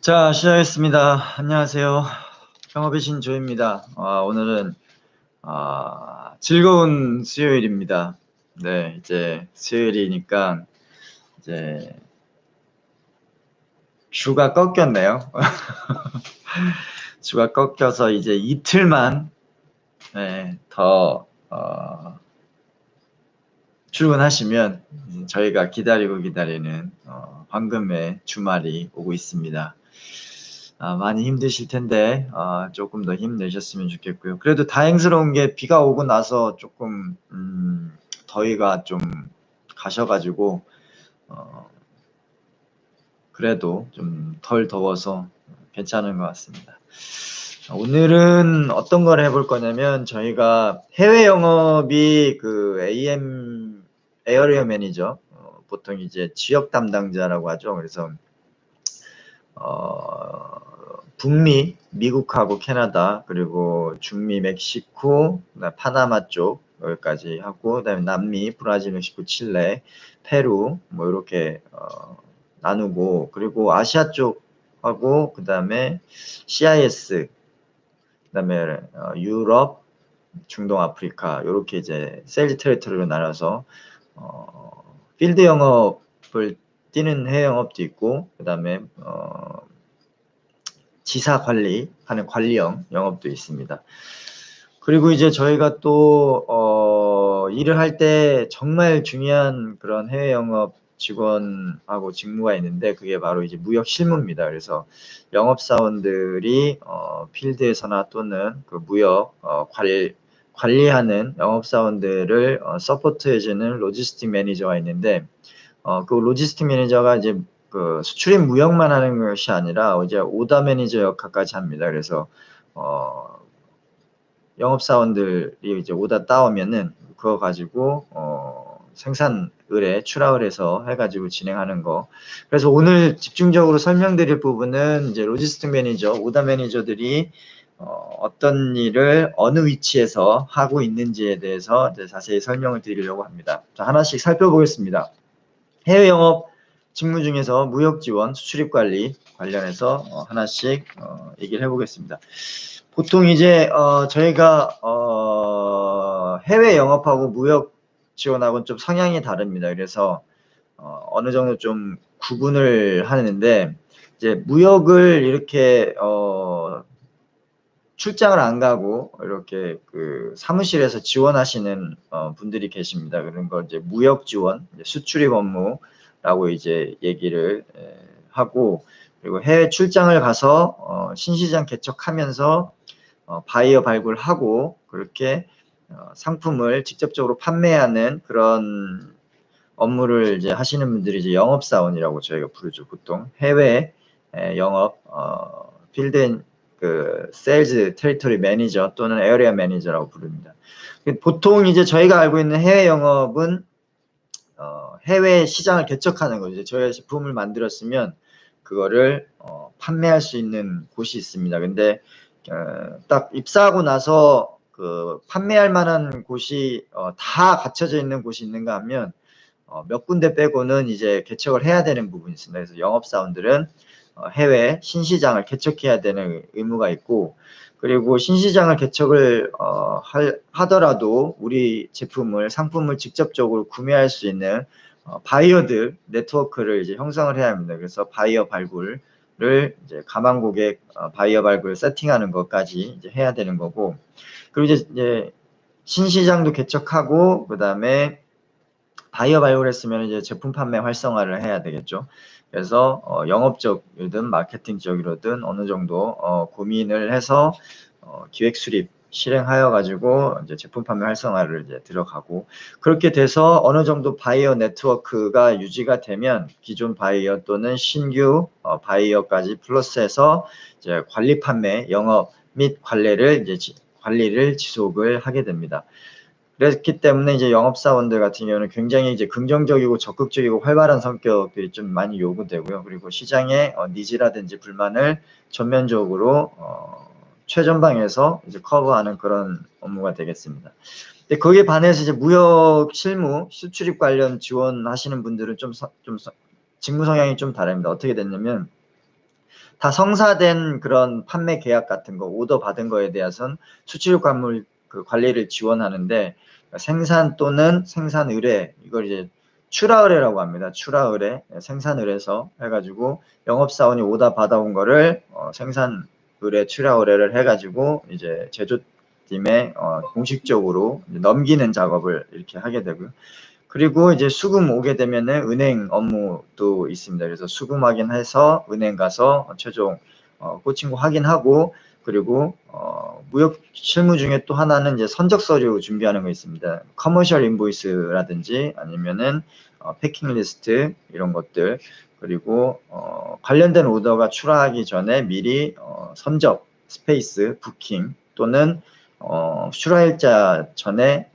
자, 시작하겠습니다. 안녕하세요. 영업의 신조입니다. 오늘은 즐거운 수요일입니다. 네, 이제 수요일이니까 이제 주가 꺾였네요. 주가 꺾여서 이제 이틀만 더 출근하시면 저희가 기다리는 황금의 주말이 오고 있습니다. 많이 힘드실 텐데 조금 더 힘내셨으면 좋겠고요. 그래도 다행스러운 게 비가 오고 나서 조금 더위가 좀 가셔가지고 그래도 좀 덜 더워서 괜찮은 것 같습니다. 오늘은 어떤 걸 해볼 거냐면 저희가 해외 영업이 그 AM 에어리어 매니저 보통 이제 지역 담당자라고 하죠. 그래서 북미, 미국하고 캐나다, 그리고 중미, 멕시코, 파나마 쪽 여기까지 하고, 그다음에 남미, 브라질, 멕시코, 칠레, 페루 뭐 이렇게 나누고, 그리고 아시아 쪽하고 그다음에 CIS, 그다음에 유럽, 중동, 아프리카 이렇게 이제 세일즈 테리토리로 나눠서 필드 영업을 뛰는 해외 영업도 있고, 그다음에 지사 관리하는 관리형 영업도 있습니다. 그리고 이제 저희가 또 일을 할 때 정말 중요한 그런 해외 영업 직원하고 직무가 있는데 그게 바로 이제 무역 실무입니다. 그래서 영업사원들이 필드에서나 또는 그 무역 관리하는 영업사원들을 서포트해주는 로지스틱 매니저가 있는데 그 로지스틱 매니저가 이제 그 수출입 무역만 하는 것이 아니라 이제 오더 매니저 역할까지 합니다. 그래서 영업사원들이 이제 오더 따오면은 그거 가지고 생산 의뢰 출하를 해서 해가지고 진행하는 거. 그래서 오늘 집중적으로 설명드릴 부분은 이제 로지스틱 매니저, 오더 매니저들이 어떤 일을 어느 위치에서 하고 있는지에 대해서 이제 자세히 설명을 드리려고 합니다. 자, 하나씩 살펴보겠습니다. 해외 영업 직무 중에서 무역 지원, 수출입 관리 관련해서 하나씩 얘기를 해보겠습니다. 보통 이제 저희가 해외 영업하고 무역 지원하고는 좀 성향이 다릅니다. 그래서 어느 정도 좀 구분을 하는데 이제 무역을 이렇게 출장을 안 가고 이렇게 그 사무실에서 지원하시는 분들이 계십니다. 그런 걸 이제 무역 지원, 수출입 업무라고 이제 얘기를 하고, 그리고 해외 출장을 가서 신시장 개척하면서 바이어 발굴하고 그렇게 상품을 직접적으로 판매하는 그런 업무를 이제 하시는 분들이 이제 영업사원이라고 저희가 부르죠. 보통 해외 영업 필드 그 세일즈 테리토리 매니저 또는 에어리어 매니저라고 부릅니다. 보통 이제 저희가 알고 있는 해외 영업은 해외 시장을 개척하는 거죠. 저희가 제품을 만들었으면 그거를 판매할 수 있는 곳이 있습니다. 근데 딱 입사하고 나서 그 판매할 만한 곳이 다 갖춰져 있는 곳이 있는가 하면 몇 군데 빼고는 이제 개척을 해야 되는 부분이 있습니다. 그래서 영업사원들은 해외 신시장을 개척해야 되는 의무가 있고, 그리고 신시장을 개척을 하더라도 우리 제품을 상품을 직접적으로 구매할 수 있는 바이어들 네트워크를 이제 형성을 해야 합니다. 그래서 바이어 발굴을 이제 가망 고객 바이어 발굴 세팅하는 것까지 이제 해야 되는 거고, 그리고 이제 신시장도 개척하고 그다음에 바이어 발굴했으면 이제 제품 판매 활성화를 해야 되겠죠. 그래서 영업적이든 마케팅적이든 어느 정도 고민을 해서 기획 수립 실행하여 가지고 이제 제품 판매 활성화를 이제 들어가고, 그렇게 돼서 어느 정도 바이어 네트워크가 유지가 되면 기존 바이어 또는 신규 바이어까지 플러스해서 이제 관리 판매 영업 및 관리를 지속을 하게 됩니다. 그렇기 때문에 이제 영업사원들 같은 경우는 굉장히 이제 긍정적이고 적극적이고 활발한 성격들이 좀 많이 요구되고요. 그리고 시장의 니즈라든지 불만을 전면적으로 최전방에서 이제 커버하는 그런 업무가 되겠습니다. 근데 거기에 반해서 이제 무역 실무, 수출입 관련 지원하시는 분들은 좀 직무 성향이 좀 다릅니다. 어떻게 됐냐면 다 성사된 그런 판매 계약 같은 거, 오더 받은 거에 대해서는 수출입 관물 그 관리를 지원하는데, 생산 또는 생산 의뢰, 이걸 이제 출하 의뢰라고 합니다. 출하 의뢰, 생산 의뢰서 해가지고 영업사원이 오더 받아온 거를 생산 의뢰, 출하 의뢰를 해가지고 이제 제조팀에 공식적으로 넘기는 작업을 이렇게 하게 되고요. 그리고 이제 수금 오게 되면은 은행 업무도 있습니다. 그래서 수금 확인해서 은행 가서 최종 코칭 확인하고, 그리고 무역 실무 중에 또 하나는 이제 선적 서류 준비하는 거 있습니다. 커머셜 인보이스라든지 아니면은 패킹 리스트 이런 것들, 그리고 관련된 오더가 출하하기 전에 미리 선적 스페이스 부킹 또는 출하일자 전에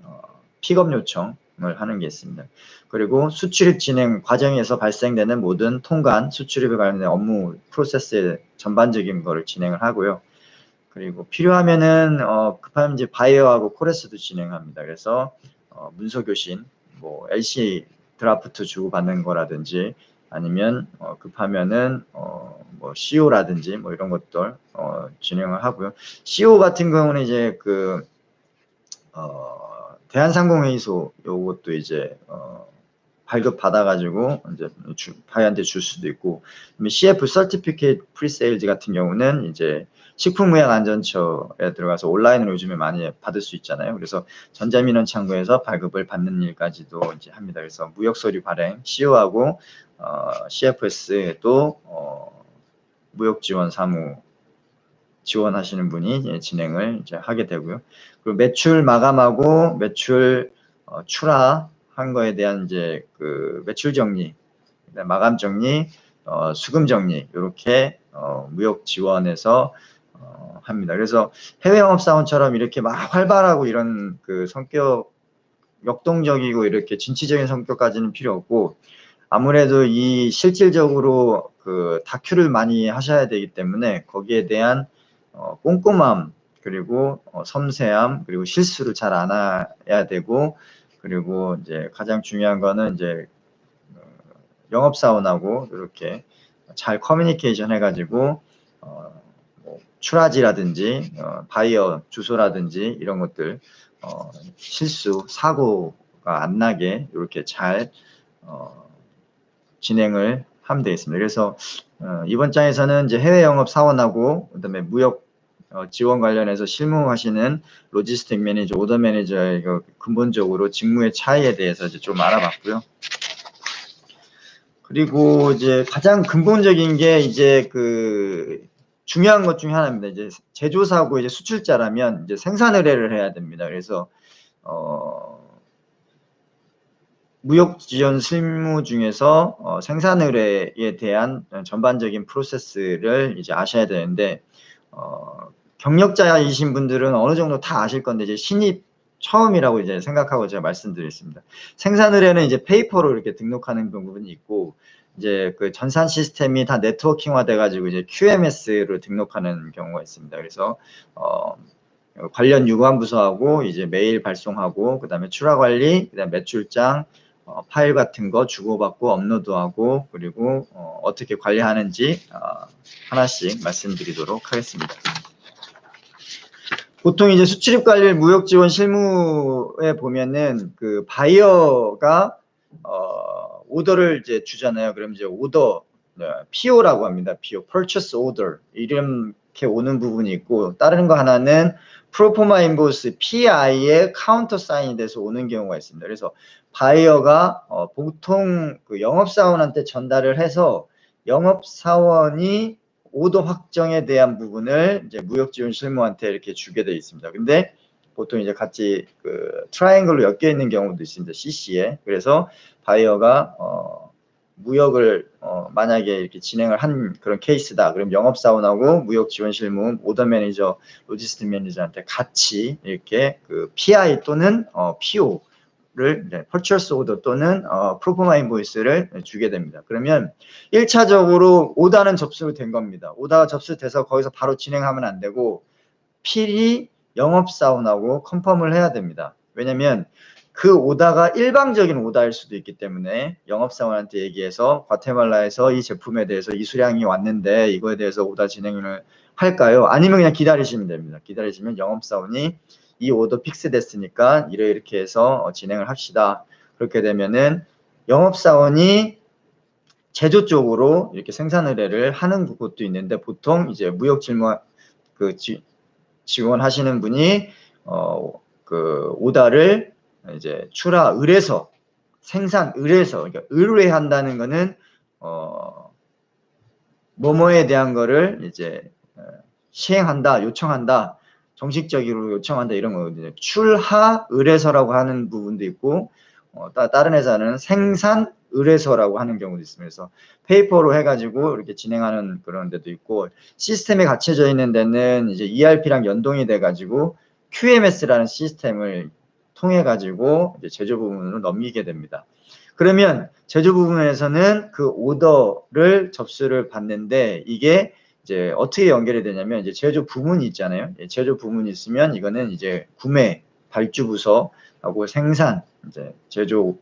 픽업 요청을 하는 게 있습니다. 그리고 수출입 진행 과정에서 발생되는 모든 통관, 수출입에 관련된 업무 프로세스의 전반적인 거를 진행을 하고요. 그리고 필요하면은 급하면 이제 바이어하고 코레스도 진행합니다. 그래서 문서 교신, 뭐 LC 드라프트 주고 받는 거라든지, 아니면 급하면은 뭐 CO라든지 뭐 이런 것들 진행을 하고요. CO 같은 경우는 이제 그 대한상공회의소 요것도 이제 발급 받아가지고 이제 바이한테 줄 수도 있고, CF Certificate Pre-Sales 같은 경우는 이제 식품의약안전처에 들어가서 온라인으로 요즘에 많이 받을 수 있잖아요. 그래서 전자민원 창구에서 발급을 받는 일까지도 이제 합니다. 그래서 무역서류 발행, CO하고 CFS에도 무역지원 사무 지원하시는 분이 진행을 이제 하게 되고요. 그리고 매출 마감하고 매출 출하한 거에 대한 이제 그 매출 정리, 마감 정리, 수금 정리, 이렇게 무역 지원에서 합니다. 그래서 해외 영업사원처럼 이렇게 막 활발하고 이런 그 성격, 역동적이고 이렇게 진취적인 성격까지는 필요 없고, 아무래도 이 실질적으로 그 다큐를 많이 하셔야 되기 때문에 거기에 대한 꼼꼼함, 그리고 섬세함, 그리고 실수를 잘 안 해야 되고, 그리고 이제 가장 중요한 거는 이제 영업사원하고 이렇게 잘 커뮤니케이션 해가지고 뭐 출하지라든지 바이어 주소라든지 이런 것들 실수, 사고가 안 나게 이렇게 잘 진행을 하면 되겠습니다. 그래서 이번 장에서는 이제 해외 영업 사원하고 그다음에 무역 지원 관련해서 실무하시는 로지스틱 매니저, 오더 매니저의 근본적으로 직무의 차이에 대해서 이제 좀 알아봤고요. 그리고 이제 가장 근본적인 게 이제 그 중요한 것 중에 하나입니다. 이제 제조사고 이제 수출자라면 이제 생산 의뢰를 해야 됩니다. 그래서 무역 지원 실무 중에서 생산 의뢰에 대한 전반적인 프로세스를 이제 아셔야 되는데, 경력자이신 분들은 어느 정도 다 아실 건데 이제 신입 처음이라고 이제 생각하고 제가 말씀드리겠습니다. 생산 의뢰는 이제 페이퍼로 이렇게 등록하는 부분이 있고, 이제 그 전산 시스템이 다 네트워킹화 돼가지고 이제 QMS로 등록하는 경우가 있습니다. 그래서 관련 유관 부서하고 이제 메일 발송하고, 그다음에 출하 관리, 그다음에 매출장, 파일 같은 거 주고받고 업로드하고, 그리고 어떻게 관리하는지 하나씩 말씀드리도록 하겠습니다. 보통 이제 수출입 관리 무역 지원 실무에 보면은 그 바이어가 오더를 이제 주잖아요. 그럼 이제 오더 PO라고 합니다. PO, Purchase Order, 이렇게 오는 부분이 있고, 다른 거 하나는 프로포마 인보이스 PI의 카운터 사인이 돼서 오는 경우가 있습니다. 그래서 바이어가 보통 그 영업사원한테 전달을 해서 영업사원이 오더 확정에 대한 부분을 이제 무역지원 실무한테 이렇게 주게 되어 있습니다. 근데 보통 이제 같이 그 트라이앵글로 엮여 있는 경우도 있습니다. CC에. 그래서 바이어가 무역을 만약에 이렇게 진행을 한 그런 케이스다. 그럼 영업사원하고 무역지원 실무, 오더 매니저, 로지스틱 매니저한테 같이 이렇게 그 PI 또는 PO를 Purchase Order 또는 프로포마 인보이스를 주게 됩니다. 그러면 1차적으로 오다는 접수된 겁니다. 오다가 접수돼서 거기서 바로 진행하면 안 되고 필히 영업사원하고 컨펌을 해야 됩니다. 왜냐면 그 오다가 일방적인 오다일 수도 있기 때문에 영업사원한테 얘기해서 과테말라에서 이 제품에 대해서 이 수량이 왔는데 이거에 대해서 오다 진행을 할까요? 아니면 그냥 기다리시면 됩니다. 기다리시면 영업사원이 이 오더 픽스 됐으니까 이렇게 해서 진행을 합시다. 그렇게 되면은 영업사원이 제조 쪽으로 이렇게 생산 의뢰를 하는 곳도 있는데 보통 이제 무역 질문 지원하시는 분이 그 오다를 이제 출하 의뢰서 생산 의뢰서 그러니까 의뢰한다는 거는 뭐뭐에 대한 거를 이제 시행한다 요청한다 정식적으로 요청한다 이런 거거든요. 출하 의뢰서라고 하는 부분도 있고 다른 회사는 생산 의뢰서라고 하는 경우도 있습니다. 그래서 페이퍼로 해가지고 이렇게 진행하는 그런 데도 있고 시스템에 갇혀져 있는 데는 이제 ERP랑 연동이 돼가지고 QMS라는 시스템을 통해 가지고 이제 제조 부분으로 넘기게 됩니다. 그러면 제조 부분에서는 그 오더를 접수를 받는데 이게 이제 어떻게 연결이 되냐면 이제 제조 부문이 있잖아요. 제조 부문이 있으면 이거는 이제 구매 발주 부서하고 생산 이제 제조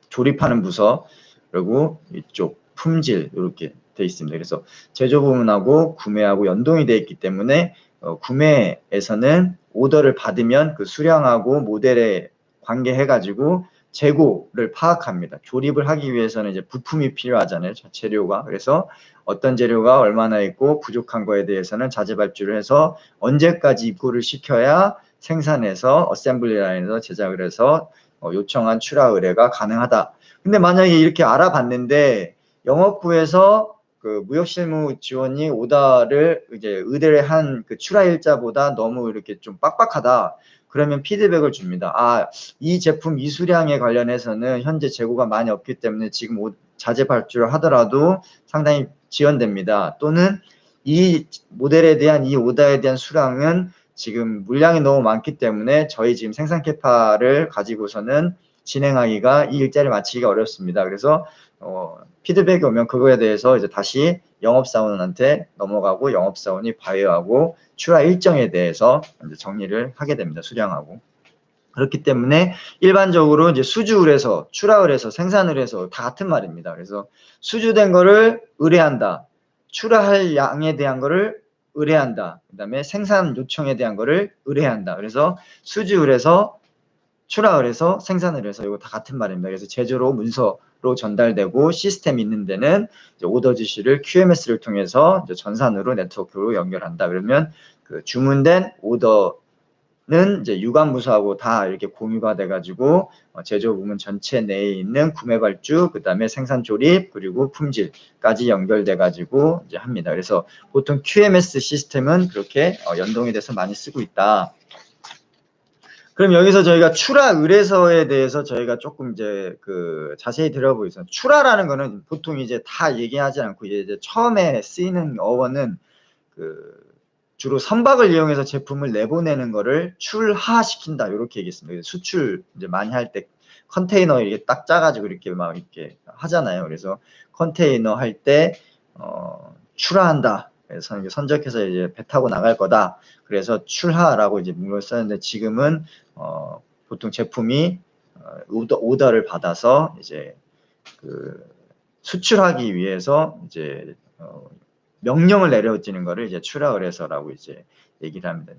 조립하는 부서 그리고 이쪽 품질 이렇게 돼 있습니다. 그래서 제조 부문하고 구매하고 연동이 되어 있기 때문에 구매에서는 오더를 받으면 그 수량하고 모델에 관계해가지고 재고를 파악합니다. 조립을 하기 위해서는 이제 부품이 필요하잖아요. 재료가. 그래서 어떤 재료가 얼마나 있고 부족한 거에 대해서는 자재 발주를 해서 언제까지 입고를 시켜야 생산해서 어셈블리 라인에서 제작을 해서 요청한 출하 의뢰가 가능하다. 근데 만약에 이렇게 알아봤는데 영업부에서 그 무역실무 지원이 오다를 이제 의뢰한 그 출하 일자보다 너무 이렇게 좀 빡빡하다. 그러면 피드백을 줍니다. 아, 이 제품 이 수량에 관련해서는 현재 재고가 많이 없기 때문에 지금 자재 발주를 하더라도 상당히 지연됩니다. 또는 이 모델에 대한 이 오다에 대한 수량은 지금 물량이 너무 많기 때문에 저희 지금 생산 캐파를 가지고서는 진행하기가 이 일자를 마치기가 어렵습니다. 그래서 피드백이 오면 그거에 대해서 이제 다시 영업사원한테 넘어가고 영업사원이 바이어하고 출하 일정에 대해서 이제 정리를 하게 됩니다. 수량하고. 그렇기 때문에 일반적으로 이제 수주 의뢰서, 출하 의뢰서, 생산 의뢰서 다 같은 말입니다. 그래서 수주된 거를 의뢰한다. 출하할 양에 대한 거를 의뢰한다. 그다음에 생산 요청에 대한 거를 의뢰한다. 그래서 수주 의뢰서, 출하 의뢰서, 생산 의뢰서 이거 다 같은 말입니다. 그래서 제조로 문서로 전달되고 시스템이 있는 데는 이제 오더 지시를 QMS를 통해서 이제 전산으로 네트워크로 연결한다. 그러면 그 주문된 오더는 이제 유관부서하고 다 이렇게 공유가 돼가지고 제조 부문 전체 내에 있는 구매 발주, 그 다음에 생산 조립, 그리고 품질까지 연결돼가지고 이제 합니다. 그래서 보통 QMS 시스템은 그렇게 연동이 돼서 많이 쓰고 있다. 그럼 여기서 저희가 출하 의뢰서에 대해서 저희가 조금 이제 그 자세히 들어보겠습니다. 출하라는 거는 보통 이제 다 얘기하지 않고 이제 처음에 쓰이는 어원은 그 주로 선박을 이용해서 제품을 내보내는 거를 출하시킨다 이렇게 얘기했습니다. 수출 이제 많이 할 때 컨테이너 이렇게 딱 짜가지고 이렇게 막 이렇게 하잖아요. 그래서 컨테이너 할 때 출하한다. 그래서 이제 선적해서 이제 배 타고 나갈 거다. 그래서 출하라고 이제 문구를 썼는데 지금은 보통 제품이 오더를 받아서 이제 그 수출하기 위해서 이제 명령을 내려지는 거를 이제 출하 의뢰서라고 이제 얘기를 합니다.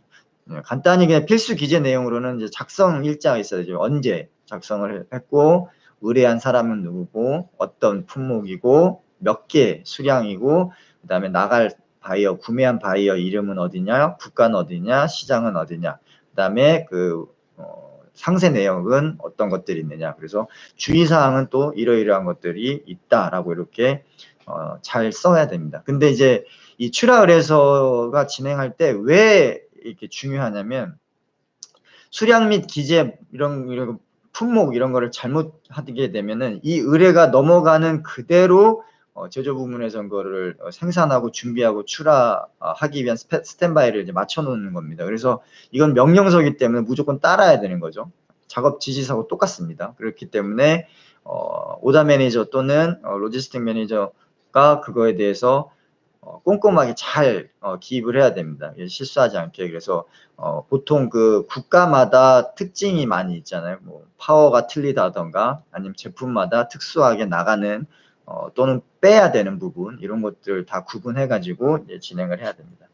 간단히 그냥 필수 기재 내용으로는 이제 작성 일자가 있어요. 이제 언제 작성을 했고 의뢰한 사람은 누구고 어떤 품목이고 몇 개 수량이고 그다음에 나갈 바이어 구매한 바이어 이름은 어디냐 국가는 어디냐 시장은 어디냐 그다음에 그 상세 내역은 어떤 것들이 있느냐 그래서 주의사항은 또 이러이러한 것들이 있다라고 이렇게 잘 써야 됩니다. 근데 이제 이 출하 의뢰서가 진행할 때 왜 이렇게 중요하냐면 수량 및 기재 이런 품목 이런 거를 잘못하게 되면은 이 의뢰가 넘어가는 그대로 제조 부문에서 그거를 생산하고 준비하고 출하하기 위한 스탠바이를 이제 맞춰 놓는 겁니다. 그래서 이건 명령서이기 때문에 무조건 따라야 되는 거죠. 작업 지시서하고 똑같습니다. 그렇기 때문에 오더 매니저 또는 로지스틱 매니저가 그거에 대해서 꼼꼼하게 잘 기입을 해야 됩니다. 실수하지 않게. 그래서 보통 그 국가마다 특징이 많이 있잖아요. 뭐 파워가 틀리다던가 아니면 제품마다 특수하게 나가는 또는 빼야 되는 부분 이런 것들 다 구분해 가지고 진행을 해야 됩니다.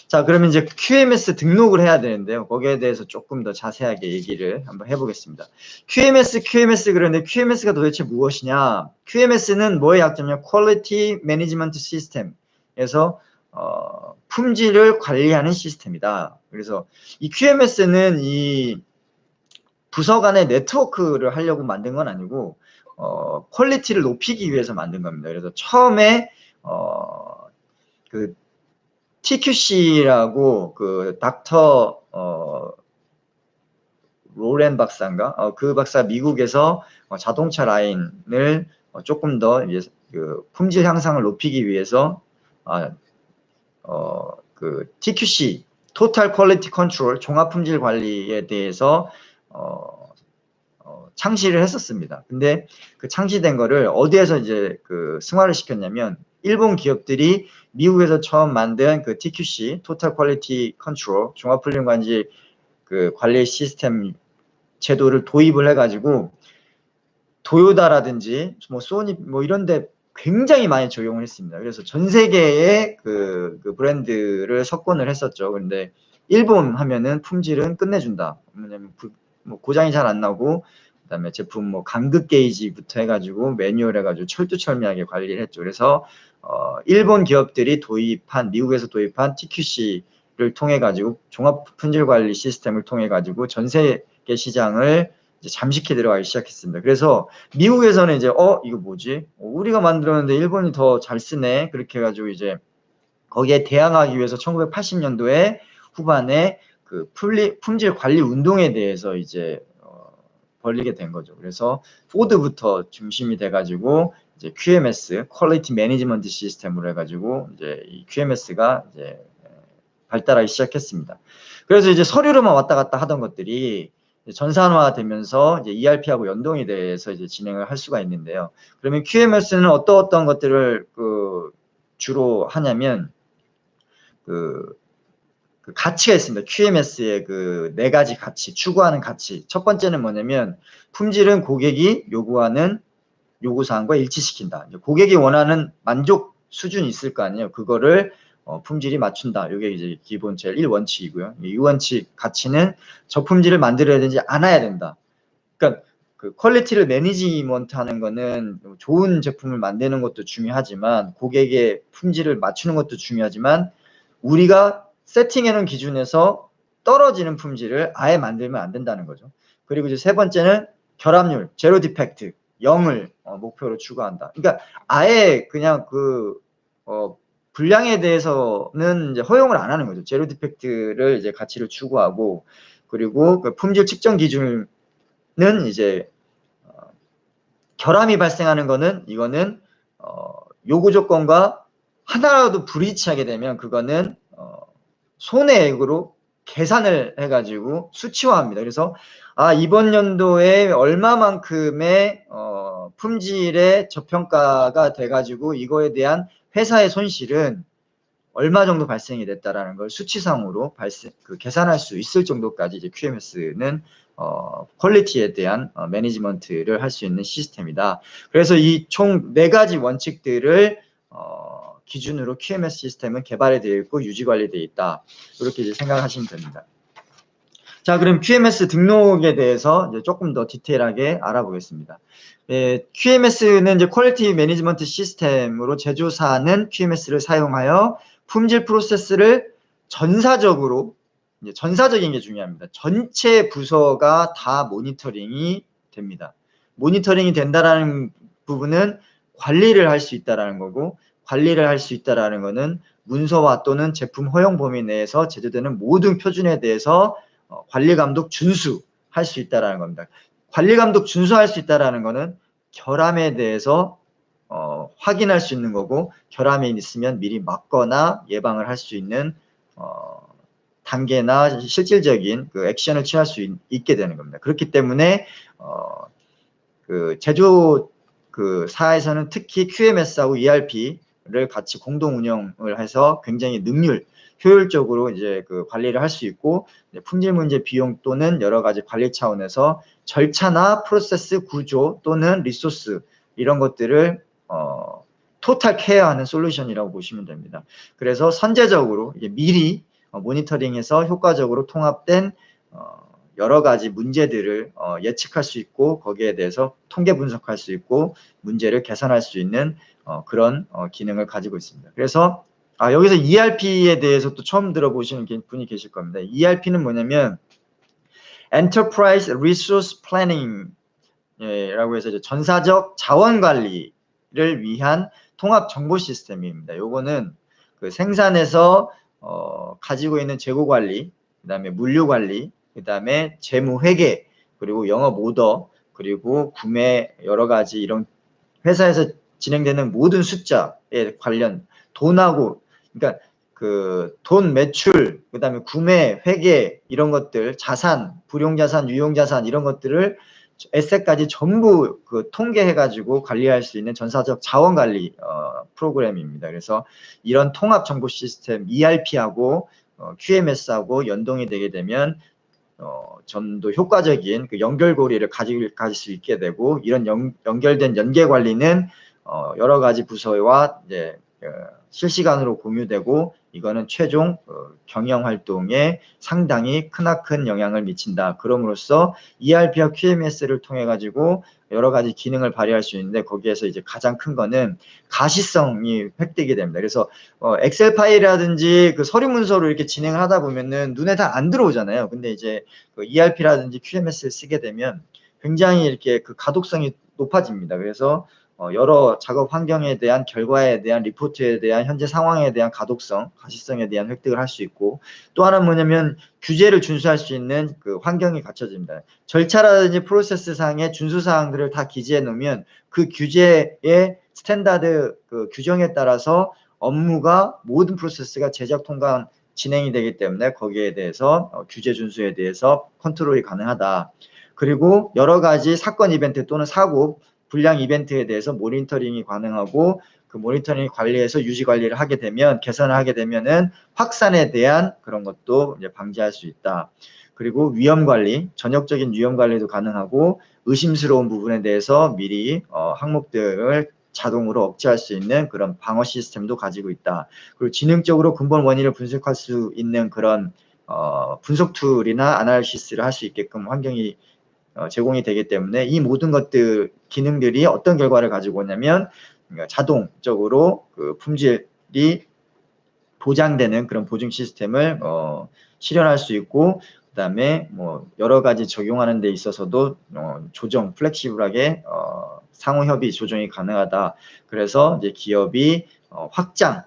자, 그러면 이제 QMS 등록을 해야 되는데요. 거기에 대해서 조금 더 자세하게 얘기를 한번 해보겠습니다. QMS 그런데 QMS가 도대체 무엇이냐? QMS는 뭐의 약자냐면 Quality Management System에서 품질을 관리하는 시스템이다. 그래서 이 QMS는 이 부서 간의 네트워크를 하려고 만든 건 아니고 퀄리티를 높이기 위해서 만든 겁니다. 그래서 처음에 그 TQC라고 그 닥터 로렌 박사인가? 그 박사 미국에서 자동차 라인을 조금 더 이제 그 품질 향상을 높이기 위해서 그 TQC Total Quality Control 종합 품질 관리에 대해서 창시를 했었습니다. 근데 그 창시된 거를 어디에서 이제 그 승화를 시켰냐면 일본 기업들이 미국에서 처음 만든 그 TQC Total Quality Control 종합 품질 관리 그 관리 시스템 제도를 도입을 해가지고 도요다라든지 뭐 소니 뭐 이런데 굉장히 많이 적용을 했습니다. 그래서 전 세계의 그 브랜드를 석권을 했었죠. 근데 일본 하면은 품질은 끝내준다. 왜냐면 뭐 고장이 잘 안 나고 그다음에 제품 뭐 간극 게이지부터 해가지고 매뉴얼 해가지고 철두철미하게 관리를 했죠. 그래서 일본 기업들이 도입한 미국에서 도입한 TQC를 통해 가지고 종합 품질 관리 시스템을 통해 가지고 전 세계 시장을 이제 잠식해 들어가기 시작했습니다. 그래서 미국에서는 이제 이거 뭐지? 우리가 만들었는데 일본이 더 잘 쓰네. 그렇게 해가지고 이제 거기에 대항하기 위해서 1980년도에 후반에 그 품질 관리 운동에 대해서 이제 벌리게 된 거죠. 그래서 포드부터 중심이 돼가지고 이제 QMS (Quality Management System으로) 해가지고 이제 이 QMS가 이제 발달하기 시작했습니다. 그래서 이제 서류로만 왔다 갔다 하던 것들이 전산화되면서 이제 ERP하고 연동이 돼서 이제 진행을 할 수가 있는데요. 그러면 QMS는 어떤 것들을 그 주로 하냐면 그 가치가 있습니다. QMS의 그 4가지 가치, 추구하는 가치. 첫 번째는 뭐냐면 품질은 고객이 요구하는 요구사항과 일치시킨다. 고객이 원하는 만족 수준이 있을 거 아니에요. 그거를 품질이 맞춘다. 이게 이제 기본 제일 1원칙이고요. 이 원칙 가치는 저품질을 만들어야 되지 않아야 된다. 그러니까 그 퀄리티를 매니지먼트 하는 거는 좋은 제품을 만드는 것도 중요하지만 고객의 품질을 맞추는 것도 중요하지만 우리가 세팅해 놓은 기준에서 떨어지는 품질을 아예 만들면 안 된다는 거죠. 그리고 이제 세 번째는 결합률, 제로 디펙트, 0을 목표로 추구한다. 그러니까 아예 그냥 그 불량에 대해서는 이제 허용을 안 하는 거죠. 제로 디펙트를 이제 가치를 추구하고 그리고 그 품질 측정 기준은 이제 결함이 발생하는 거는 이거는 요구 조건과 하나라도 불이치하게 되면 그거는 손해액으로 계산을 해가지고 수치화합니다. 그래서 이번 연도에 얼마만큼의 품질의 저평가가 돼가지고 이거에 대한 회사의 손실은 얼마 정도 발생이 됐다라는 걸 수치상으로 계산할 수 있을 정도까지 이제 QMS는 퀄리티에 대한 매니지먼트를 할 수 있는 시스템이다. 그래서 이 총 4가지 원칙들을 기준으로 QMS 시스템은 개발이 되어 있고 유지 관리되어 있다. 이렇게 이제 생각하시면 됩니다. 자, 그럼 QMS 등록에 대해서 이제 조금 더 디테일하게 알아보겠습니다. QMS는 이제 퀄리티 매니지먼트 시스템으로 제조사는 QMS를 사용하여 품질 프로세스를 전사적으로, 이제 전사적인 게 중요합니다. 전체 부서가 다 모니터링이 됩니다. 모니터링이 된다라는 부분은 관리를 할 수 있다라는 거고, 관리를 할 수 있다라는 거는 문서화 또는 제품 허용 범위 내에서 제조되는 모든 표준에 대해서 관리 감독 준수할 수 있다라는 겁니다. 관리 감독 준수할 수 있다라는 거는 결함에 대해서 확인할 수 있는 거고 결함이 있으면 미리 막거나 예방을 할 수 있는 단계나 실질적인 그 액션을 취할 수 있게 되는 겁니다. 그렇기 때문에 그 제조 그 사에서는 특히 QMS하고 ERP 를 같이 공동 운영을 해서 굉장히 효율적으로 이제 그 관리를 할 수 있고, 품질 문제 비용 또는 여러 가지 관리 차원에서 절차나 프로세스 구조 또는 리소스 이런 것들을 토탈 케어하는 솔루션이라고 보시면 됩니다. 그래서 선제적으로 이제 미리 모니터링해서 효과적으로 통합된 여러 가지 문제들을 예측할 수 있고, 거기에 대해서 통계 분석할 수 있고 문제를 개선할 수 있는 그런 기능을 가지고 있습니다. 그래서 여기서 ERP에 대해서 또 처음 들어보시는 분이 계실 겁니다. ERP는 뭐냐면 Enterprise Resource Planning 라고 해서 이제 전사적 자원 관리를 위한 통합 정보 시스템입니다. 요거는 그 생산에서 가지고 있는 재고 관리, 그다음에 물류 관리, 그다음에 재무 회계, 그리고 영업 오더, 그리고 구매 여러 가지 이런 회사에서 진행되는 모든 숫자에 관련 돈하고, 그러니까 그 돈 매출, 그다음에 구매 회계 이런 것들, 자산, 불용자산, 유용자산 이런 것들을 에셋까지 전부 그 통계해가지고 관리할 수 있는 전사적 자원관리 프로그램입니다. 그래서 이런 통합 정보 시스템 ERP하고 QMS하고 연동이 되게 되면 좀 더 효과적인 그 연결고리를 가질 수 있게 되고, 이런 연결된 연계 관리는 여러 가지 부서와 이제 실시간으로 공유되고, 이거는 최종 경영 활동에 상당히 크나큰 영향을 미친다. 그럼으로써 ERP와 QMS를 통해 가지고 여러 가지 기능을 발휘할 수 있는데, 거기에서 이제 가장 큰 거는 가시성이 획득이 됩니다. 그래서 엑셀 파일이라든지 그 서류 문서로 이렇게 진행을 하다 보면은 눈에 다 안 들어오잖아요. 근데 이제 그 ERP라든지 QMS를 쓰게 되면 굉장히 이렇게 그 가독성이 높아집니다. 그래서 여러 작업 환경에 대한 결과에 대한 리포트에 대한 현재 상황에 대한 가독성, 가시성에 대한 획득을 할 수 있고, 또 하나는 뭐냐면 규제를 준수할 수 있는 그 환경이 갖춰집니다. 절차라든지 프로세스 상의 준수 사항들을 다 기재해 놓으면 그 규제의 스탠다드 그 규정에 따라서 업무가 모든 프로세스가 제작 통관 진행이 되기 때문에 거기에 대해서 규제 준수에 대해서 컨트롤이 가능하다. 그리고 여러 가지 사건 이벤트 또는 사고 불량 이벤트에 대해서 모니터링이 가능하고, 그 모니터링 관리해서 유지 관리를 하게 되면, 개선을 하게 되면은 확산에 대한 그런 것도 이제 방지할 수 있다. 그리고 위험 관리, 전역적인 위험 관리도 가능하고, 의심스러운 부분에 대해서 미리 항목들을 자동으로 억제할 수 있는 그런 방어 시스템도 가지고 있다. 그리고 지능적으로 근본 원인을 분석할 수 있는 그런 분석 툴이나 아날리시스를 할 수 있게끔 환경이 제공이 되기 때문에, 이 모든 것들 기능들이 어떤 결과를 가지고 오냐면 자동적으로 그 품질이 보장되는 그런 보증 시스템을 실현할 수 있고, 그다음에 뭐 여러 가지 적용하는 데 있어서도 조정 플렉시블하게 상호 협의 조정이 가능하다. 그래서 이제 기업이 확장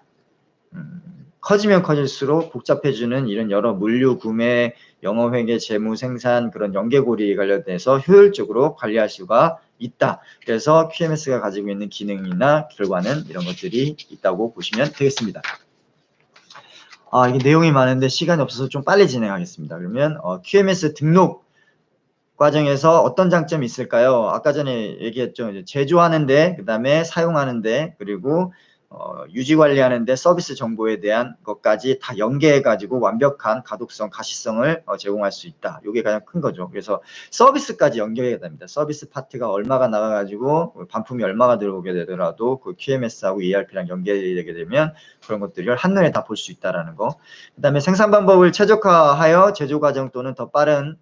커지면 커질수록 복잡해지는 이런 여러 물류, 구매, 영업회계, 재무, 생산 그런 연계고리 관련돼서 효율적으로 관리할 수가 있다. 그래서 QMS가 가지고 있는 기능이나 결과는 이런 것들이 있다고 보시면 되겠습니다. 이게 내용이 많은데 시간이 없어서 좀 빨리 진행하겠습니다. 그러면 QMS 등록 과정에서 어떤 장점이 있을까요? 아까 전에 얘기했죠. 이제 제조하는데, 그 다음에 사용하는데, 그리고 유지 관리하는데 서비스 정보에 대한 것까지 다 연계해가지고 완벽한 가독성, 가시성을 제공할 수 있다. 이게 가장 큰 거죠. 그래서 서비스까지 연결해야 됩니다. 서비스 파트가 얼마가 나가가지고 반품이 얼마가 들어오게 되더라도 그 QMS하고 ERP랑 연결이 되게 되면 그런 것들을 한눈에 다 볼 수 있다라는 거. 그 다음에 생산 방법을 최적화하여 제조 과정 또는 더 빠른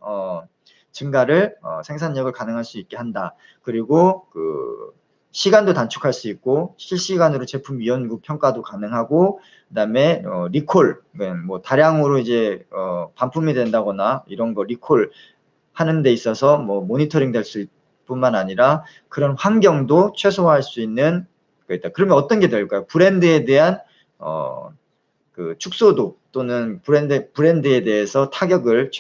증가를 생산력을 가능할 수 있게 한다. 그리고 그 시간도 단축할 수 있고, 실시간으로 제품 위험구 평가도 가능하고, 그다음에 리콜, 뭐 다량으로 이제 반품이 된다거나 이런 거 리콜 하는 데 있어서 뭐 모니터링 될 수 뿐만 아니라 그런 환경도 최소화할 수 있는 거 있다. 그러면 어떤 게 될까요? 브랜드에 대한 그 축소도 또는 브랜드에 대해서 타격을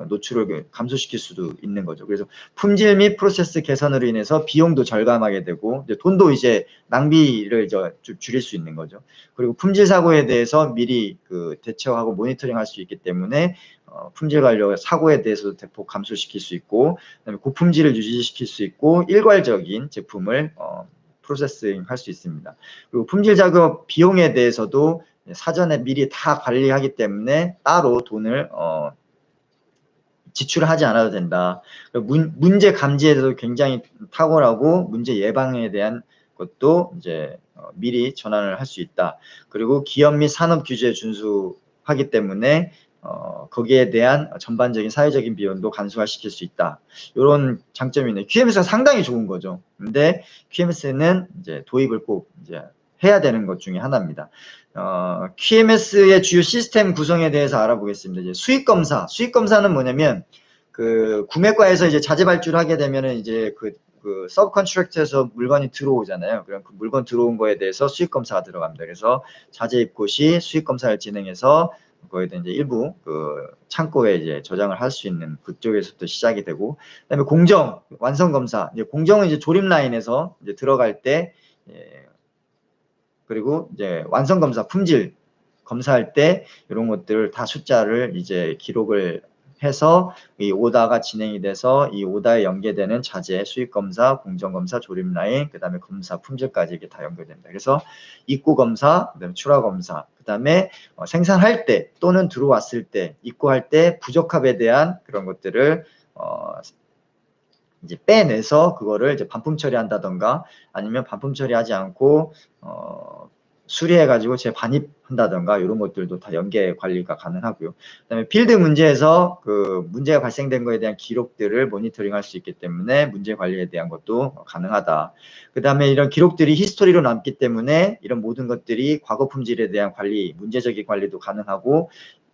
노출을 감소시킬 수도 있는 거죠. 그래서 품질 및 프로세스 개선으로 인해서 비용도 절감하게 되고, 돈도 이제 낭비를 줄일 수 있는 거죠. 그리고 품질 사고에 대해서 미리 그 대처하고 모니터링 할 수 있기 때문에 품질 관리 사고에 대해서도 대폭 감소시킬 수 있고, 그다음에 고품질을 유지시킬 수 있고, 일괄적인 제품을 프로세싱 할 수 있습니다. 그리고 품질 작업 비용에 대해서도 사전에 미리 다 관리하기 때문에 따로 돈을 지출하지 않아도 된다. 문제 감지에도 굉장히 탁월하고 문제 예방에 대한 것도 이제 미리 전환을 할 수 있다. 그리고 기업 및 산업 규제에 준수하기 때문에 거기에 대한 전반적인 사회적인 비용도 간소화시킬 수 있다. 이런 장점이 있네요. QMS가 상당히 좋은 거죠. 근데 QMS는 이제 도입을 꼭 이제 해야 되는 것 중에 하나입니다. QMS의 주요 시스템 구성에 대해서 알아보겠습니다. 이제 수익 검사는 뭐냐면 그 구매과에서 이제 자재 발주를 하게 되면은 이제 그 서브 컨트랙트에서 물건이 들어오잖아요. 그럼 그 물건 들어온 거에 대해서 수익 검사가 들어갑니다. 그래서 자재 입고 시 수익 검사를 진행해서 거기에 이제 일부 그 창고에 이제 저장을 할 수 있는 그쪽에서부터 시작이 되고, 그다음에 공정 완성 검사. 이제 공정은 이제 조립 라인에서 이제 들어갈 때, 그리고 이제 완성 검사 품질 검사할 때 이런 것들 다 숫자를 이제 기록을 해서 이 오다가 진행이 돼서 이 오다에 연계되는 자재, 수익 검사, 공정 검사, 조립 라인, 그다음에 검사 품질까지 이게 다 연결됩니다. 그래서 입고 검사, 그다음에 출하 검사, 그다음에 생산할 때 또는 들어왔을 때 입고할 때 부적합에 대한 그런 것들을 이제 빼내서 그거를 이제 반품 처리한다던가 아니면 반품 처리하지 않고 수리해가지고 재반입한다던가 이런 것들도 다 연계 관리가 가능하고요. 그다음에 필드 문제에서 그 문제가 발생된 거에 대한 기록들을 모니터링할 수 있기 때문에 문제 관리에 대한 것도 가능하다. 그다음에 이런 기록들이 히스토리로 남기 때문에 이런 모든 것들이 과거 품질에 대한 관리, 문제적인 관리도 가능하고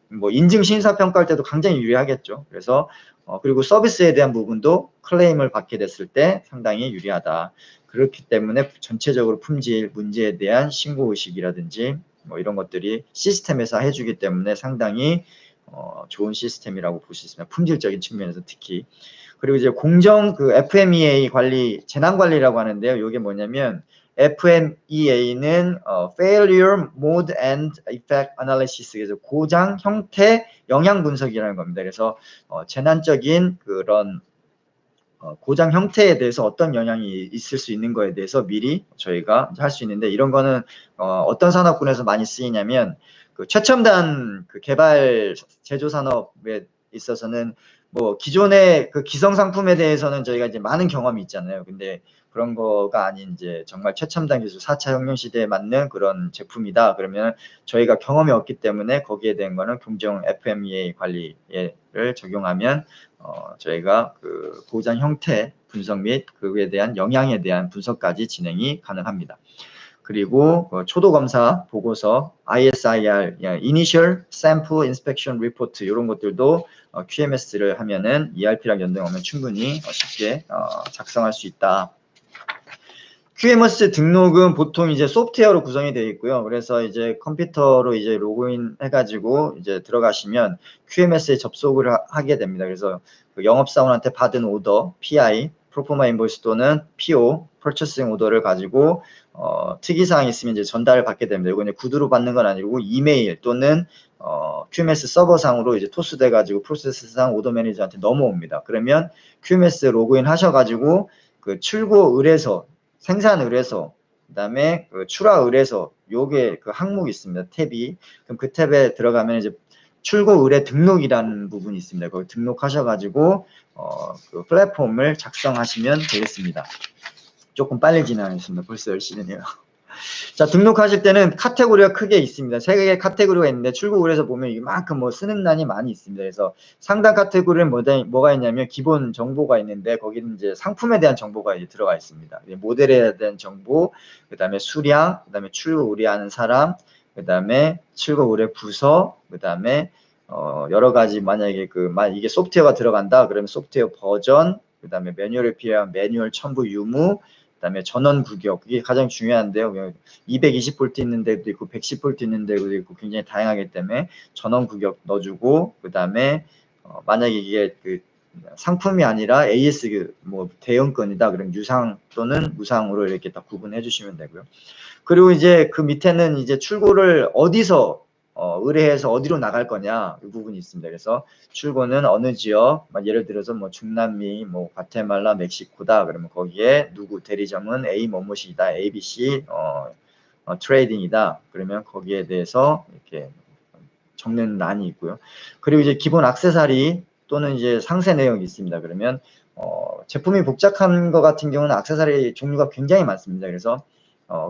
뭐 인증 심사 평가할 때도 굉장히 유리하겠죠. 그래서 그리고 서비스에 대한 부분도 클레임을 받게 됐을 때 상당히 유리하다. 그렇기 때문에 전체적으로 품질 문제에 대한 신고 의식이라든지 뭐 이런 것들이 시스템에서 해주기 때문에 상당히 좋은 시스템이라고 볼 수 있습니다. 품질적인 측면에서 특히. 그리고 이제 공정 그 FMEA 관리, 재난 관리라고 하는데요. 이게 뭐냐면 FMEA는 Failure Mode and Effect Analysis, 그래서 고장 형태 영향 분석이라는 겁니다. 그래서 재난적인 그런 고장 형태에 대해서 어떤 영향이 있을 수 있는 거에 대해서 미리 저희가 할 수 있는데, 이런 거는 어떤 산업군에서 많이 쓰이냐면 그 최첨단 그 개발 제조 산업에 있어서는 뭐 기존의 그 기성 상품에 대해서는 저희가 이제 많은 경험이 있잖아요. 근데 그런 거가 아닌 이제 정말 최첨단 기술 4차 혁명 시대에 맞는 그런 제품이다. 그러면 저희가 경험이 없기 때문에 거기에 대한 거는 공정 FMEA 관리를 적용하면 저희가 그 고장 형태 분석 및 그에 대한 영향에 대한 분석까지 진행이 가능합니다. 그리고 초도 검사 보고서, ISIR, Initial Sample Inspection Report 이런 것들도 QMS를 하면은 ERP랑 연동하면 충분히 쉽게 작성할 수 있다. QMS 등록은 보통 이제 소프트웨어로 구성이 되어 있고요. 그래서 이제 컴퓨터로 이제 로그인 해가지고 이제 들어가시면 QMS에 접속을 하게 됩니다. 그래서 그 영업사원한테 받은 오더, PI, 프로포마 인보이스 또는 PO, 퍼처싱 오더를 가지고 특이사항이 있으면 이제 전달을 받게 됩니다. 이거 이제 구두로 받는 건 아니고 이메일 또는 QMS 서버상으로 이제 토스돼가지고 프로세스상 오더 매니저한테 넘어옵니다. 그러면 QMS 로그인 하셔가지고 그 출고 의뢰서, 생산 의뢰서, 그다음에 그 출하 의뢰서, 요게 그 항목이 있습니다. 탭이. 그럼 그 탭에 들어가면 이제 출고 의뢰 등록이라는 부분이 있습니다. 거기 등록하셔가지고 그 플랫폼을 작성하시면 되겠습니다. 조금 빨리 진행하겠습니다. 벌써 10시네요. 자, 등록하실 때는 카테고리가 크게 있습니다. 3개의 카테고리가 있는데 출고 의뢰서 보면 이만큼 뭐 쓰는 난이 많이 있습니다. 그래서 상단 카테고리는 뭐가 있냐면 기본 정보가 있는데 거기는 이제 상품에 대한 정보가 이제 들어가 있습니다. 모델에 대한 정보, 그다음에 수량, 그다음에 출고 의뢰하는 사람, 그다음에 출고 의뢰 부서, 그다음에 여러 가지 만약에 이게 소프트웨어가 들어간다 그러면 소프트웨어 버전, 그다음에 매뉴얼에 필요한 매뉴얼 첨부 유무, 그다음에 전원 구격, 이게 가장 중요한데요. 220V 있는 데도 있고 110V 있는 데도 있고 굉장히 다양하기 때문에 전원 구격 넣어주고, 그다음에 만약에 이게 그 상품이 아니라 AS 뭐 대형건이다 그럼 유상 또는 무상으로 이렇게 다 구분해 주시면 되고요. 그리고 이제 그 밑에는 이제 출고를 어디서 의뢰해서 어디로 나갈 거냐 이 부분이 있습니다. 그래서 출고는 어느 지역, 예를 들어서 뭐 중남미, 뭐 과테말라, 멕시코다. 그러면 거기에 누구 대리점은 A 뭐뭐시다, ABC 트레이딩이다. 그러면 거기에 대해서 이렇게 적는 란이 있고요. 그리고 이제 기본 액세서리 또는 이제 상세 내용이 있습니다. 그러면 제품이 복잡한 것 같은 경우는 액세서리 종류가 굉장히 많습니다. 그래서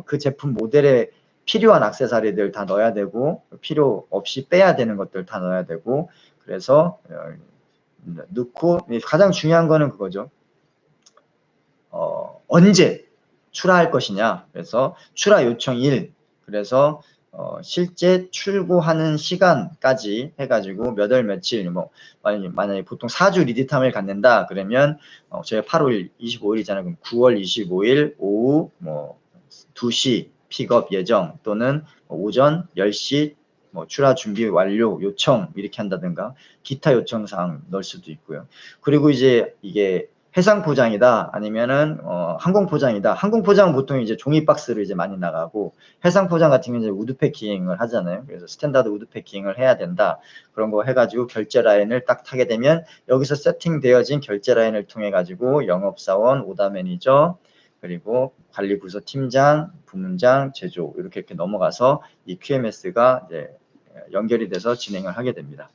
그 제품 모델에 필요한 액세서리들 다 넣어야 되고 필요 없이 빼야 되는 것들 다 넣어야 되고 그래서 넣고 가장 중요한 거는 그거죠. 언제 출하할 것이냐. 그래서 출하 요청 일, 그래서 실제 출고하는 시간까지 해가지고 몇 월 며칠, 뭐 만약에 보통 4주 리드타임을 갖는다 그러면 저희가 8월 25일이잖아요. 그럼 9월 25일 오후 뭐 2시 픽업 예정 또는 오전 10시 뭐 출하 준비 완료 요청 이렇게 한다든가 기타 요청사항 넣을 수도 있고요. 그리고 이제 이게 해상 포장이다 아니면은 항공 포장이다. 항공 포장은 보통 이제 종이 박스로 이제 많이 나가고 해상 포장 같은 경우는 이제 우드 패킹을 하잖아요. 그래서 스탠다드 우드 패킹을 해야 된다. 그런 거 해가지고 결제 라인을 딱 타게 되면 여기서 세팅되어진 결제 라인을 통해 가지고 영업사원, 오더 매니저 그리고 관리부서 팀장, 부문장, 제조 이렇게 넘어가서 이 QMS가 이제 연결이 돼서 진행을 하게 됩니다.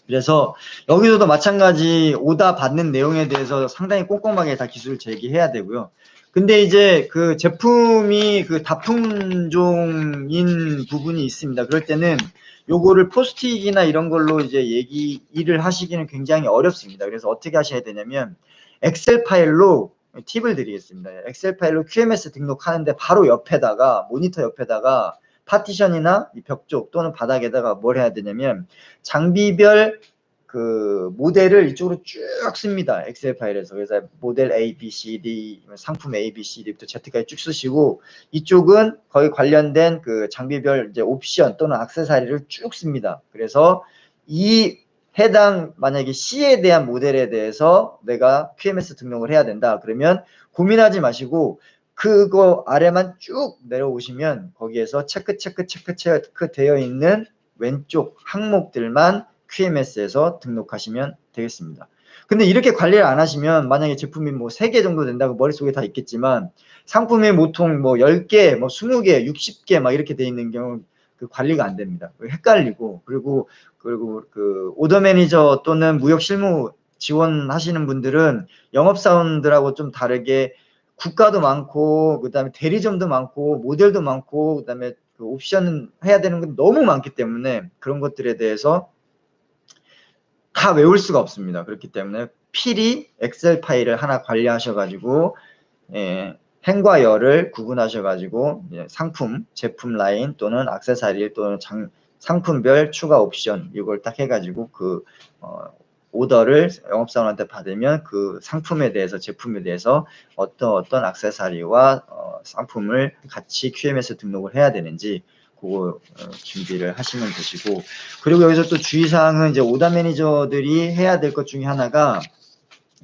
그래서 여기서도 마찬가지 오다 받는 내용에 대해서 상당히 꼼꼼하게 다 기술 제기해야 되고요. 근데 이제 그 제품이 그 다품종인 부분이 있습니다. 그럴 때는 요거를 포스트잇이나 이런 걸로 이제 일을 하시기는 굉장히 어렵습니다. 그래서 어떻게 하셔야 되냐면 엑셀 파일로 팁을 드리겠습니다. 엑셀 파일로 QMS 등록하는데 바로 옆에다가 모니터 옆에다가 파티션이나 이 벽 쪽 또는 바닥에다가 뭘 해야 되냐면 장비별 그 모델을 이쪽으로 쭉 씁니다. 엑셀 파일에서. 그래서 모델 A, B, C, D, 상품 A, B, C, D부터 Z까지 쭉 쓰시고 이쪽은 거의 관련된 그 장비별 이제 옵션 또는 액세서리를 쭉 씁니다. 그래서 이 해당 만약에 C에 대한 모델에 대해서 내가 QMS 등록을 해야 된다. 그러면 고민하지 마시고 그거 아래만 쭉 내려오시면 거기에서 체크 되어 있는 왼쪽 항목들만 QMS에서 등록하시면 되겠습니다. 근데 이렇게 관리를 안 하시면 만약에 제품이 뭐 3개 정도 된다고 머릿속에 다 있겠지만 상품이 보통 뭐 10개, 뭐 20개, 60개 막 이렇게 돼 있는 경우 그 관리가 안 됩니다. 헷갈리고 그리고 그 오더 매니저 또는 무역 실무 지원하시는 분들은 영업사원들하고 좀 다르게 국가도 많고 그다음에 대리점도 많고 모델도 많고 그다음에 그 옵션 해야 되는 건 너무 많기 때문에 그런 것들에 대해서 다 외울 수가 없습니다. 그렇기 때문에 필히 엑셀 파일을 하나 관리하셔가지고 행과 열을 구분하셔가지고 상품, 제품 라인 또는 액세서리 또는 상품별 추가 옵션 이걸 딱 해가지고 그 오더를 영업사원한테 받으면 그 상품에 대해서 제품에 대해서 어떤 액세서리와 상품을 같이 QMS 등록을 해야 되는지 그거 준비를 하시면 되시고 그리고 여기서 또 주의사항은 이제 오더 매니저들이 해야 될 것 중에 하나가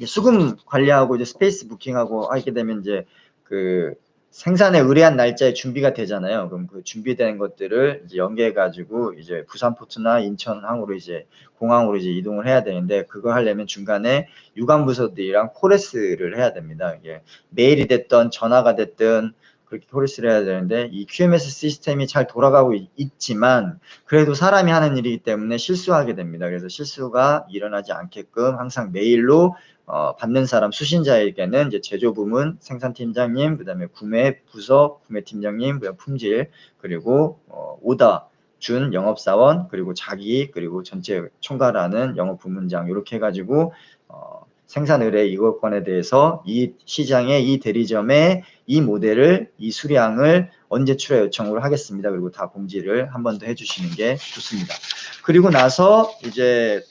수금 관리하고 이제 스페이스 부킹하고 하게 되면 이제 그 생산에 의뢰한 날짜에 준비가 되잖아요. 그럼 그 준비된 것들을 이제 연계해 가지고 이제 부산 포트나 인천항으로 이제 공항으로 이제 이동을 해야 되는데 그거 하려면 중간에 유관 부서들이랑 코레스를 해야 됩니다. 이게 메일이 됐든 전화가 됐든 그렇게 코레스를 해야 되는데 이 QMS 시스템이 잘 돌아가고 있지만 그래도 사람이 하는 일이기 때문에 실수하게 됩니다. 그래서 실수가 일어나지 않게끔 항상 메일로 받는 사람 수신자에게는 이제 제조 부문 생산팀장님, 그다음에 구매 부서 구매팀장님, 품질 그리고 오더 준 영업사원 그리고 자기 그리고 전체 총괄하는 영업부문장 이렇게 해가지고 생산 의뢰 이거건에 대해서 이 시장에 이 대리점에 이 모델을 이 수량을 언제 출하 요청을 하겠습니다. 그리고 다 공지를 한 번 더 해주시는 게 좋습니다. 그리고 나서 이제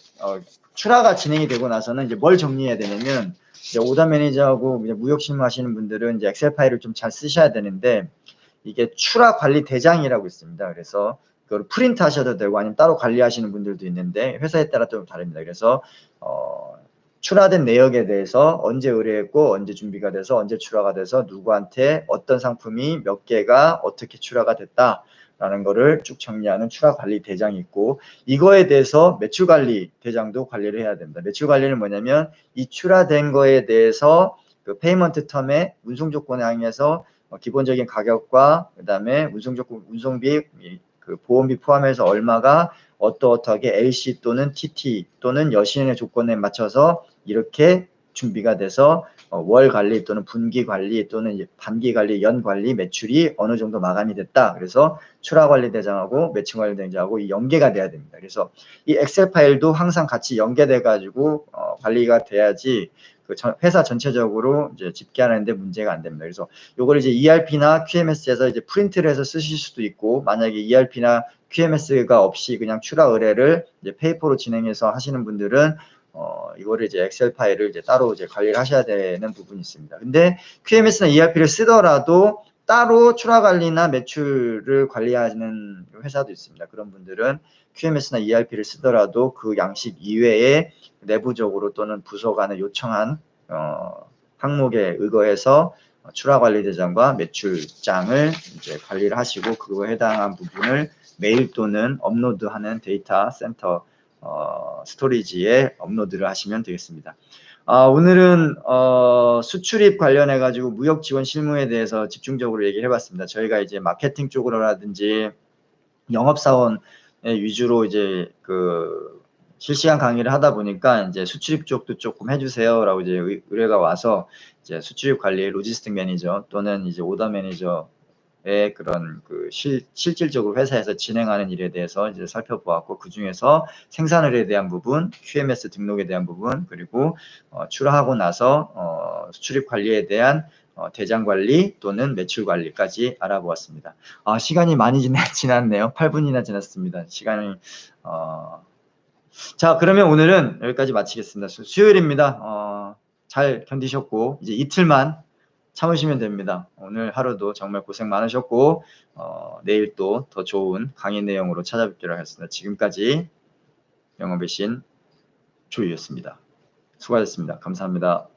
출하가 진행이 되고 나서는 이제 뭘 정리해야 되냐면 이제 오더 매니저하고 무역 실무 하시는 분들은 이제 엑셀 파일을 좀 잘 쓰셔야 되는데 이게 출하 관리 대장이라고 있습니다. 그래서 그걸 프린트 하셔도 되고 아니면 따로 관리하시는 분들도 있는데 회사에 따라 좀 다릅니다. 그래서 출하된 내역에 대해서 언제 의뢰했고 언제 준비가 돼서 언제 출하가 돼서 누구한테 어떤 상품이 몇 개가 어떻게 출하가 됐다. 라는 거를 쭉 정리하는 추라관리 대장이 있고, 이거에 대해서 매출관리 대장도 관리를 해야 됩니다. 매출관리는 뭐냐면 이 추라된 거에 대해서 그 페이먼트 텀의 운송 조건에 항해서 기본적인 가격과 그 다음에 운송비, 그 보험비 포함해서 얼마가 어떠어떠하게 LC 또는 TT 또는 여신의 조건에 맞춰서 이렇게 준비가 돼서 월 관리 또는 분기 관리 또는 반기 관리, 연 관리 매출이 어느 정도 마감이 됐다. 그래서 추라 관리 대장하고 매출 관리 대장하고 이 연계가 돼야 됩니다. 그래서 이 엑셀 파일도 항상 같이 연계돼 가지고 관리가 돼야지 그 회사 전체적으로 이제 집계하는데 문제가 안 됩니다. 그래서 요걸 이제 ERP나 QMS에서 이제 프린트를 해서 쓰실 수도 있고, 만약에 ERP나 QMS가 없이 그냥 추라 의뢰를 이제 페이퍼로 진행해서 하시는 분들은 이거를 이제 엑셀 파일을 이제 따로 이제 관리를 하셔야 되는 부분이 있습니다. 근데 QMS나 ERP를 쓰더라도 따로 추라 관리나 매출을 관리하는 회사도 있습니다. 그런 분들은 QMS나 ERP를 쓰더라도 그 양식 이외에 내부적으로 또는 부서 간에 요청한 항목에 의거해서 추라관리대장과 매출장을 이제 관리를 하시고, 그거에 해당한 부분을 메일 또는 업로드하는 데이터 센터 스토리지에 업로드를 하시면 되겠습니다. 오늘은 수출입 관련해 가지고 무역 지원 실무에 대해서 집중적으로 얘기를 해봤습니다. 저희가 이제 마케팅 쪽으로라든지 영업사원 위주로 이제 그 실시간 강의를 하다 보니까 이제 수출입 쪽도 조금 해주세요라고 이제 의뢰가 와서 이제 수출입 관리 로지스틱 매니저 또는 이제 오더 매니저의 그런 그 실질적으로 회사에서 진행하는 일에 대해서 이제 살펴보았고, 그 중에서 생산 의뢰에 대한 부분, QMS 등록에 대한 부분, 그리고 출하하고 나서 수출입 관리에 대한 대장 관리 또는 매출 관리까지 알아보았습니다. 시간이 많이 지났네요. 8분이나 지났습니다. 시간이 자, 그러면 오늘은 여기까지 마치겠습니다. 수요일입니다. 잘 견디셨고 이제 이틀만 참으시면 됩니다. 오늘 하루도 정말 고생 많으셨고 내일 또 더 좋은 강의 내용으로 찾아뵙기로 하겠습니다. 지금까지 영업의 신 조이였습니다. 수고하셨습니다. 감사합니다.